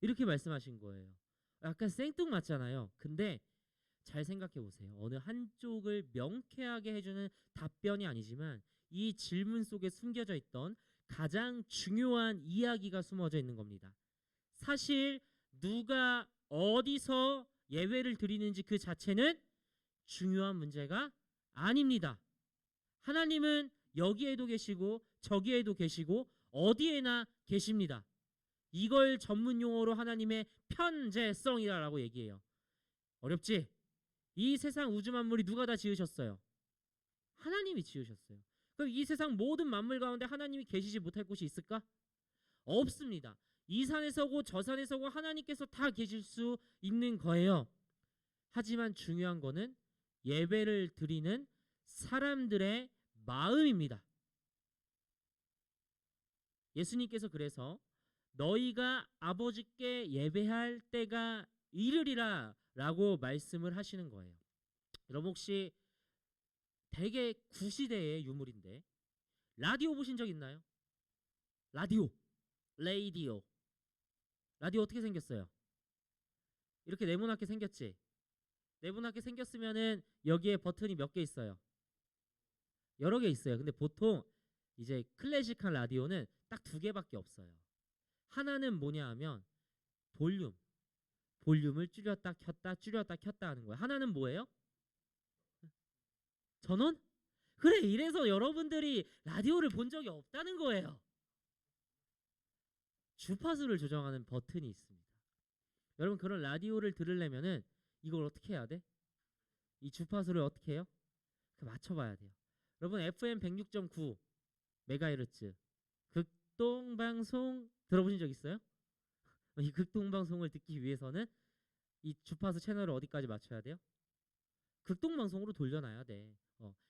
[SPEAKER 1] 이렇게 말씀하신 거예요. 약간 생뚱맞잖아요. 근데 잘 생각해 보세요. 어느 한쪽을 명쾌하게 해주는 답변이 아니지만 이 질문 속에 숨겨져 있던 가장 중요한 이야기가 숨어져 있는 겁니다. 사실 누가 어디서 예배를 드리는지 그 자체는 중요한 문제가 아닙니다. 하나님은 여기에도 계시고 저기에도 계시고 어디에나 계십니다. 이걸 전문 용어로 하나님의 편재성이라고 얘기해요. 어렵지? 이 세상 우주 만물이 누가 다 지으셨어요? 하나님이 지으셨어요. 그럼 이 세상 모든 만물 가운데 하나님이 계시지 못할 곳이 있을까? 없습니다. 이 산에 서고 저 산에 서고 하나님께서 다 계실 수 있는 거예요. 하지만 중요한 거는 예배를 드리는 사람들의 마음입니다. 예수님께서 그래서 너희가 아버지께 예배할 때가 이르리라 라고 말씀을 하시는 거예요. 여러분 혹시 되게 구시대의 유물인데 라디오 보신 적 있나요? 라디오 라디오 어떻게 생겼어요? 이렇게 네모나게 생겼지? 네모나게 생겼으면은 여기에 버튼이 몇 개 있어요? 여러 개 있어요. 근데 보통 이제 클래식한 라디오는 딱 두 개밖에 없어요. 하나는 뭐냐 하면 볼륨을 줄였다 켰다 하는 거예요. 하나는 뭐예요? 전원? 그래, 이래서 여러분들이 라디오를 본 적이 없다는 거예요. 주파수를 조정하는 버튼이 있습니다. 여러분 그런 라디오를 들으려면은 이걸 어떻게 해야 돼? 이 주파수를 어떻게 해요? 맞춰봐야 돼요. 여러분 FM 106.9 메가헤르츠 극동방송 들어보신 적 있어요? 이 극동방송을 듣기 위해서는 이 주파수 채널을 어디까지 맞춰야 돼요? 극동방송으로 돌려놔야 돼.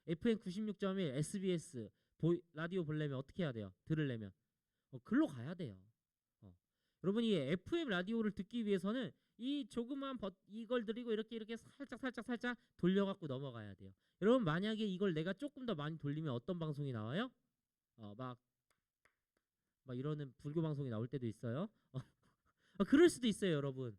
[SPEAKER 1] FM 96.1 SBS 라디오 보려면 어떻게 해야 돼요? 들으려면 글로 가야 돼요. 여러분 이 FM 라디오를 듣기 위해서는 이 조그만 이걸 드리고 이렇게 살짝 돌려갖고 넘어가야 돼요. 여러분 만약에 이걸 내가 조금 더 많이 돌리면 어떤 방송이 나와요? 막 이러는 불교 방송이 나올 때도 있어요. 그럴 수도 있어요, 여러분.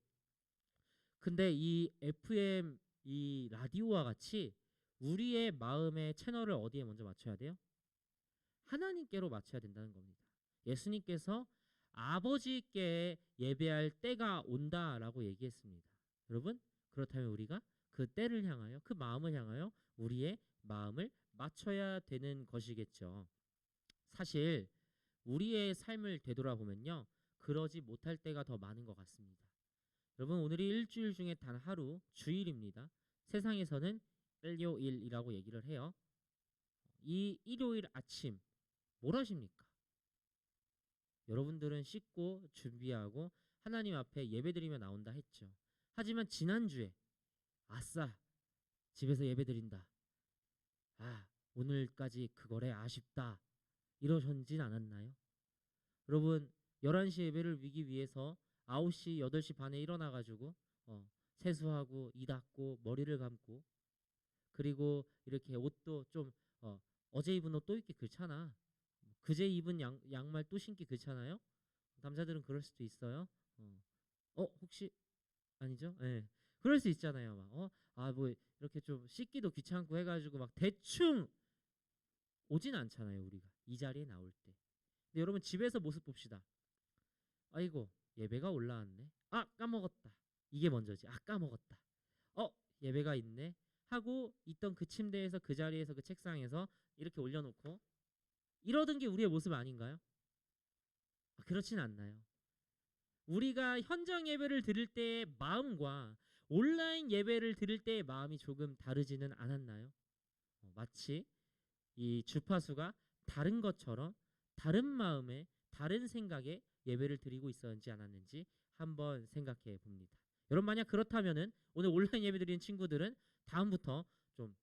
[SPEAKER 1] 근데 이 FM 이 라디오와 같이 우리의 마음의 채널을 어디에 먼저 맞춰야 돼요? 하나님께로 맞춰야 된다는 겁니다. 예수님께서 아버지께 예배할 때가 온다라고 얘기했습니다. 여러분 그렇다면 우리가 그 때를 향하여 그 마음을 향하여 우리의 마음을 맞춰야 되는 것이겠죠. 사실 우리의 삶을 되돌아보면요 그러지 못할 때가 더 많은 것 같습니다. 여러분 오늘이 일주일 중에 단 하루 주일입니다. 세상에서는 일요일이라고 얘기를 해요. 이 일요일 아침 뭘 하십니까? 여러분들은 씻고 준비하고 하나님 앞에 예배드리며 나온다 했죠. 하지만 지난주에 아싸 집에서 예배드린다. 오늘까지 그거래 아쉽다. 이러셨진 않았나요? 여러분 11시 예배를 미기 위해서 9시 8시 반에 일어나가지고 세수하고 이 닦고 머리를 감고 그리고 이렇게 옷도 좀 어제 입은 옷 또 입기 그렇잖아. 그제 입은 양말 또 신기 그렇잖아요. 남자들은 그럴 수도 있어요. 혹시 아니죠? 네. 그럴 수 있잖아요. 뭐 이렇게 좀 씻기도 귀찮고 해가지고 막 대충 오진 않잖아요, 우리가. 이 자리에 나올 때. 근데 여러분 집에서 모습 봅시다. 아이고, 예배가 올라왔네. 아, 까먹었다. 이게 먼저지. 아, 까먹었다. 어, 예배가 있네. 하고 있던 그 침대에서 그 자리에서 그 책상에서 이렇게 올려놓고 이러던 게 우리의 모습 아닌가요? 아, 그렇진 않나요? 우리가 현장 예배를 드릴 때의 마음과 온라인 예배를 드릴 때의 마음이 조금 다르지는 않았나요? 마치 이 주파수가 다른 것처럼 다른 마음에 다른 생각에 예배를 드리고 있었는지 않았는지 한번 생각해 봅니다. 여러분 만약 그렇다면은 오늘 온라인 예배 드리는 친구들은 다음부터 좀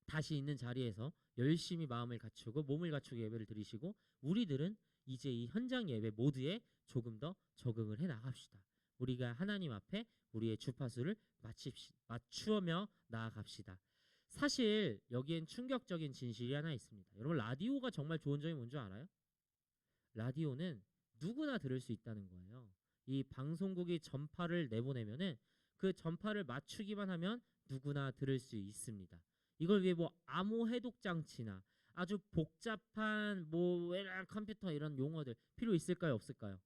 [SPEAKER 1] 다시 있는 자리에서 열심히 마음을 갖추고 몸을 갖추고 예배를 드리시고 우리들은 이제 이 현장 예배 모드에 조금 더 적응을 해 나갑시다. 우리가 하나님 앞에 우리의 주파수를 맞추며 나아갑시다. 사실 여기엔 충격적인 진실이 하나 있습니다. 여러분 라디오가 정말 좋은 점이 뭔지 알아요? 라디오는 누구나 들을 수 있다는 거예요. 이 방송국이 전파를 내보내면은 그 전파를 맞추기만 하면 누구나 들을 수 있습니다. 이걸 위해 뭐 암호 해독 장치나 아주 복잡한 뭐 컴퓨터 이런 용어들 필요 있을까요? 없을까요?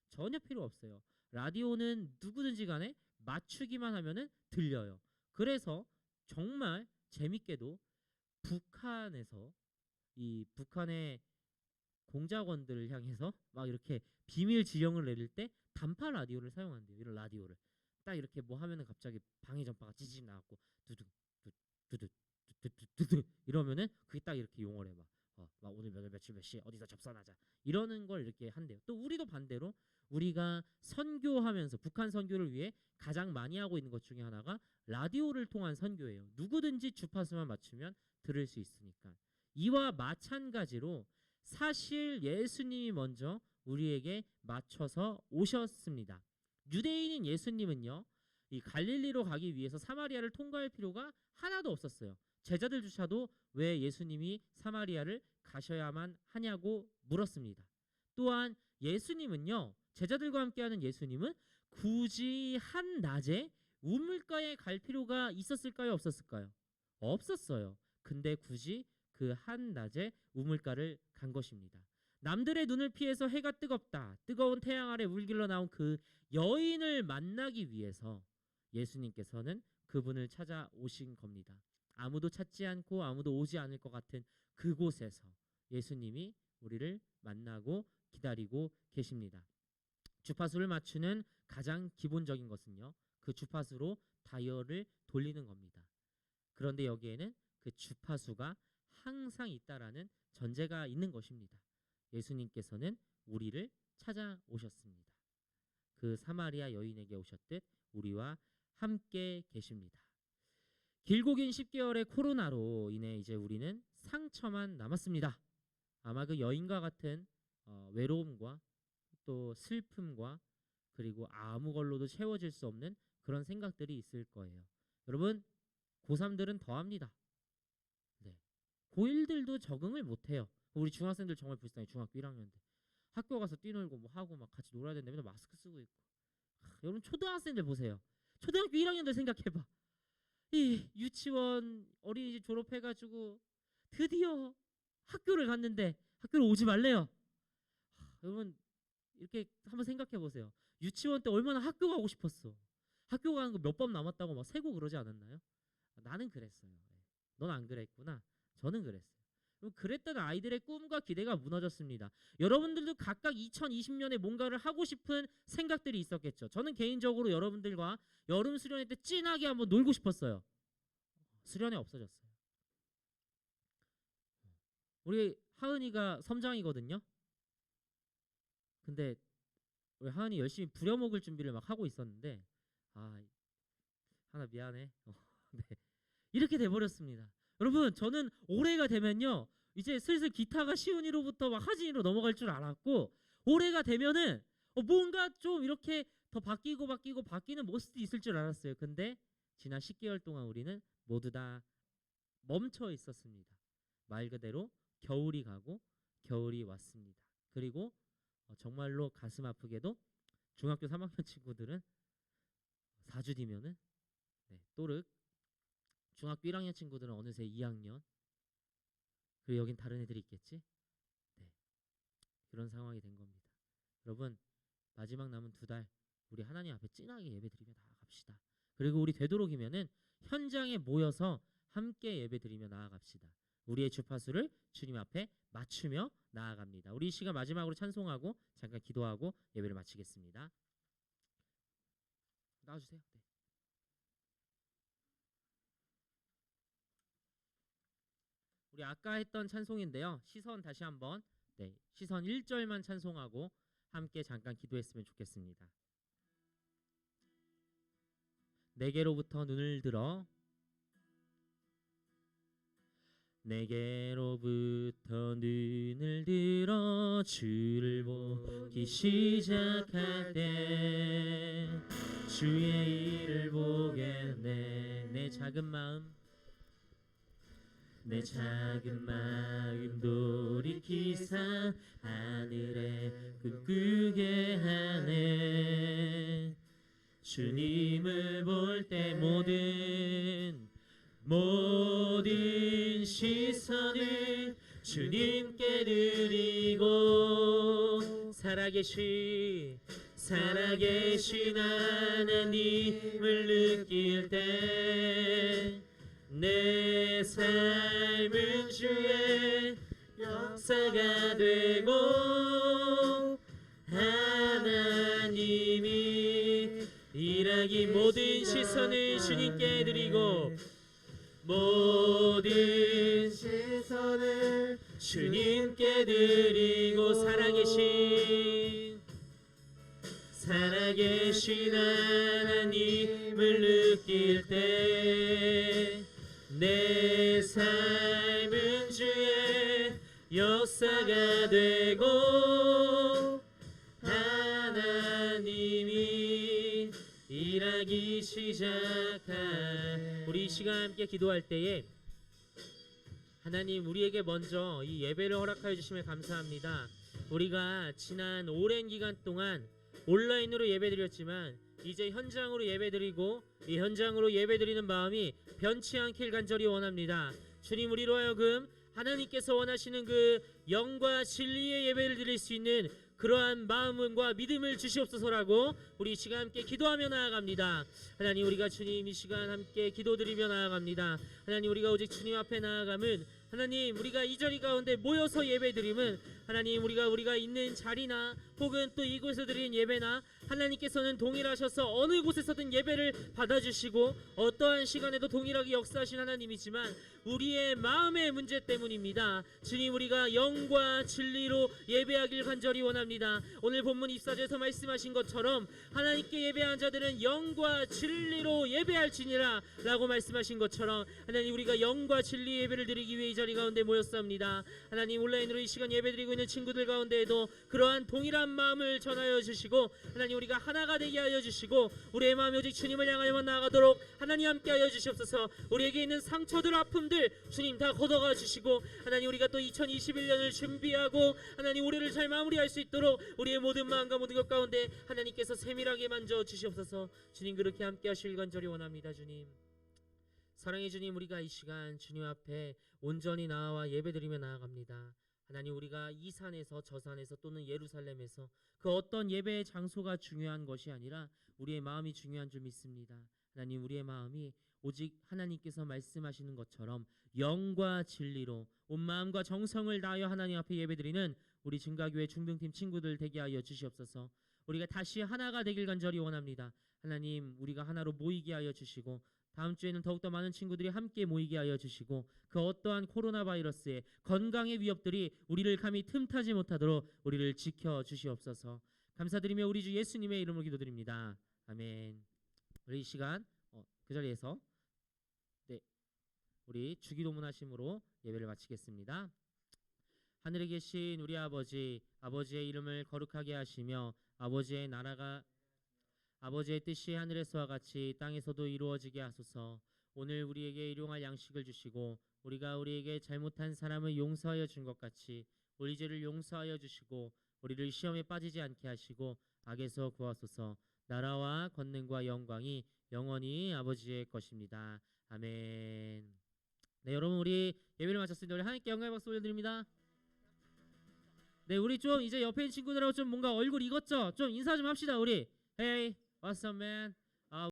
[SPEAKER 1] 전혀 필요 없어요. 라디오는 누구든지 간에 맞추기만 하면은 들려요. 그래서 정말 재밌게도 북한에서 이 북한의 공작원들을 향해서 막 이렇게 비밀 지령을 내릴 때 단파 라디오를 사용한대요. 이런 라디오를 딱 이렇게 뭐 하면은 갑자기 방해 전파가 찌직 나갖고 두둑 두둑 두둑 이러면은 그게 딱 이렇게 용어를 막 오늘 몇 월 며칠 몇 시 어디서 접선하자 이러는 걸 이렇게 한대요. 또 우리도 반대로 우리가 선교하면서 북한 선교를 위해 가장 많이 하고 있는 것 중에 하나가 라디오를 통한 선교예요. 누구든지 주파수만 맞추면 들을 수 있으니까. 이와 마찬가지로 사실 예수님이 먼저 우리에게 맞춰서 오셨습니다. 유대인인 예수님은요, 이 갈릴리로 가기 위해서 사마리아를 통과할 필요가 하나도 없었어요. 제자들조차도 왜 예수님이 사마리아를 가셔야만 하냐고 물었습니다. 또한 예수님은요, 제자들과 함께하는 예수님은 굳이 한낮에 우물가에 갈 필요가 있었을까요? 없었을까요? 없었어요. 근데 굳이 그 한낮에 우물가를 간 것입니다. 남들의 눈을 피해서 해가 뜨겁다, 뜨거운 태양 아래 물길로 나온 그 여인을 만나기 위해서 예수님께서는 그분을 찾아오신 겁니다. 아무도 찾지 않고 아무도 오지 않을 것 같은 그곳에서 예수님이 우리를 만나고 기다리고 계십니다. 주파수를 맞추는 가장 기본적인 것은요, 그 주파수로 다이얼을 돌리는 겁니다. 그런데 여기에는 그 주파수가 항상 있다라는 전제가 있는 것입니다. 예수님께서는 우리를 찾아오셨습니다. 그 사마리아 여인에게 오셨듯 우리와 함께 계십니다. 길고 긴 10개월의 코로나로 인해 이제 우리는 상처만 남았습니다. 아마 그 여인과 같은 외로움과 또 슬픔과 그리고 아무 걸로도 채워질 수 없는 그런 생각들이 있을 거예요. 여러분 고3들은 더합니다. 네. 고1들도 적응을 못해요. 우리 중학생들 정말 불쌍해. 중학교 1학년들 학교 가서 뛰놀고 뭐 하고 막 같이 놀아야 되는데 맨날 마스크 쓰고 있고. 여러분 초등학생들 보세요. 초등학교 1학년들 생각해봐. 이 유치원 어린이집 졸업해가지고 드디어 학교를 갔는데 학교를 오지 말래요. 여러분 이렇게 한번 생각해 보세요. 유치원 때 얼마나 학교 가고 싶었어. 학교 가는 거 몇 번 남았다고 막 세고 그러지 않았나요? 나는 그랬어요. 넌 안 그랬구나. 저는 그랬어요. 그랬던 아이들의 꿈과 기대가 무너졌습니다. 여러분들도 각각 2020년에 뭔가를 하고 싶은 생각들이 있었겠죠. 저는 개인적으로 여러분들과 여름 수련회 때 찐하게 한번 놀고 싶었어요. 수련회 없어졌어요. 우리 하은이가 섬장이거든요. 근데 우리 하은이 열심히 부려먹을 준비를 막 하고 있었는데 하나 미안해. 네. 이렇게 돼버렸습니다. 여러분 저는 올해가 되면요 이제 슬슬 기타가 시은이로부터 막 하진이로 넘어갈 줄 알았고 올해가 되면은 뭔가 좀 이렇게 더 바뀌는 모습도 있을 줄 알았어요. 근데 지난 10개월 동안 우리는 모두 다 멈춰 있었습니다. 말 그대로 겨울이 가고 겨울이 왔습니다. 그리고 정말로 가슴 아프게도 중학교 3학년 친구들은 4주 뒤면은 또르 중학교 1학년 친구들은 어느새 2학년 그리고 여긴 다른 애들이 있겠지? 네. 그런 상황이 된 겁니다. 여러분, 마지막 남은 2달 우리 하나님 앞에 진하게 예배드리며 나아갑시다. 그리고 우리 되도록이면은 현장에 모여서 함께 예배드리며 나아갑시다. 우리의 주파수를 주님 앞에 맞추며 나아갑니다. 우리 이 시간 마지막으로 찬송하고 잠깐 기도하고 예배를 마치겠습니다. 나와주세요. 네. 우리 아까 했던 찬송인데요. 시선 다시 한번, 네, 시선 1절만 찬송하고 함께 잠깐 기도했으면 좋겠습니다. 내게로부터 눈을 들어 내게로부터 눈을 들어 주를 보기 시작할 때 주의 일을 보겠네. 내 작은 마음 돌이키사 하늘에 꿈꾸게 하네. 주님을 볼 때 모든 시선을 주님께 드리고 살아계신 하나님을 느낄 때 내 삶은 주의 역사가 되고 하나님이 일하기 모든 시선을 주님께 드리고 모든 시선을 주님께 드리고 살아계신 하나님을 느낄 때 내 삶은 주의 역사가 되고 하나님이 일하기 시작한 우리 이 시간 함께 기도할 때에 하나님 우리에게 먼저 이 예배를 허락하여 주심에 감사합니다. 우리가 지난 오랜 기간 동안 온라인으로 예배드렸지만 이제 현장으로 예배드리고 이 현장으로 예배드리는 마음이 변치 않길 간절히 원합니다. 주님 우리로 하여금 하나님께서 원하시는 그 영과 진리의 예배를 드릴 수 있는 그러한 마음과 믿음을 주시옵소서라고 우리 이 시간 함께 기도하며 나아갑니다. 하나님 우리가 주님 이 시간 함께 기도드리며 나아갑니다. 하나님 우리가 오직 주님 앞에 나아감은 하나님 우리가 이 자리 가운데 모여서 예배드림은 하나님 우리가 있는 자리나 혹은 또 이곳에서 드리는 예배나 하나님께서는 동일하셔서 어느 곳에서든 예배를 받아주시고 어떠한 시간에도 동일하게 역사하신 하나님이지만 우리의 마음의 문제 때문입니다. 주님 우리가 영과 진리로 예배하길 간절히 원합니다. 오늘 본문 24절에서 말씀하신 것처럼 하나님께 예배한 자들은 영과 진리로 예배할지니라 라고 말씀하신 것처럼 하나님 우리가 영과 진리 예배를 드리기 위해 이 자리 가운데 모였습니다. 하나님 온라인으로 이 시간 예배드리고 있는 친구들 가운데에도 그러한 동일한 마음을 전하여 주시고 하나님 우리가 하나가 되게 하여 주시고 우리의 마음이 오직 주님을 향하여만 나아가도록 하나님 함께 하여 주시옵소서. 우리에게 있는 상처들 아픔들 주님 다 걷어가 주시고 하나님 우리가 또 2021년을 준비하고 하나님 올해를 잘 마무리할 수 있도록 우리의 모든 마음과 모든 것 가운데 하나님께서 세밀하게 만져 주시옵소서. 주님 그렇게 함께 하실 간절히 원합니다. 주님 사랑의 주님 우리가 이 시간 주님 앞에 온전히 나와 예배드리며 나아갑니다. 하나님 우리가 이 산에서 저 산에서 또는 예루살렘에서 그 어떤 예배의 장소가 중요한 것이 아니라 우리의 마음이 중요한 줄 믿습니다. 하나님 우리의 마음이 오직 하나님께서 말씀하시는 것처럼 영과 진리로 온 마음과 정성을 다하여 하나님 앞에 예배드리는 우리 증가교회 중등팀 친구들 되게 하여 주시옵소서. 우리가 다시 하나가 되길 간절히 원합니다. 하나님 우리가 하나로 모이게 하여 주시고 다음 주에는 더욱더 많은 친구들이 함께 모이게 하여 주시고 그 어떠한 코로나 바이러스의 건강의 위협들이 우리를 감히 틈타지 못하도록 우리를 지켜 주시옵소서. 감사드리며 우리 주 예수님의 이름으로 기도드립니다. 아멘. 우리 이 시간 그 자리에서 우리 주기도문 하심으로 예배를 마치겠습니다. 하늘에 계신 우리 아버지, 아버지의 이름을 거룩하게 하시며 아버지의 뜻이 하늘에서와 같이 땅에서도 이루어지게 하소서. 오늘 우리에게 일용할 양식을 주시고 우리가 우리에게 잘못한 사람을 용서하여 준 것 같이 우리 죄를 용서하여 주시고 우리를 시험에 빠지지 않게 하시고 악에서 구하소서. 나라와 권능과 영광이 영원히 아버지의 것입니다. 아멘. 네, 여러분 우리 예배를 마쳤습니다. 우리 하나님께 영광의 박수 올려드립니다. 네, 우리 좀 이제 옆에 있는 친구들하고 좀 뭔가 얼굴 익었죠? 좀 인사 좀 합시다. 우리 Hey, what's up, man?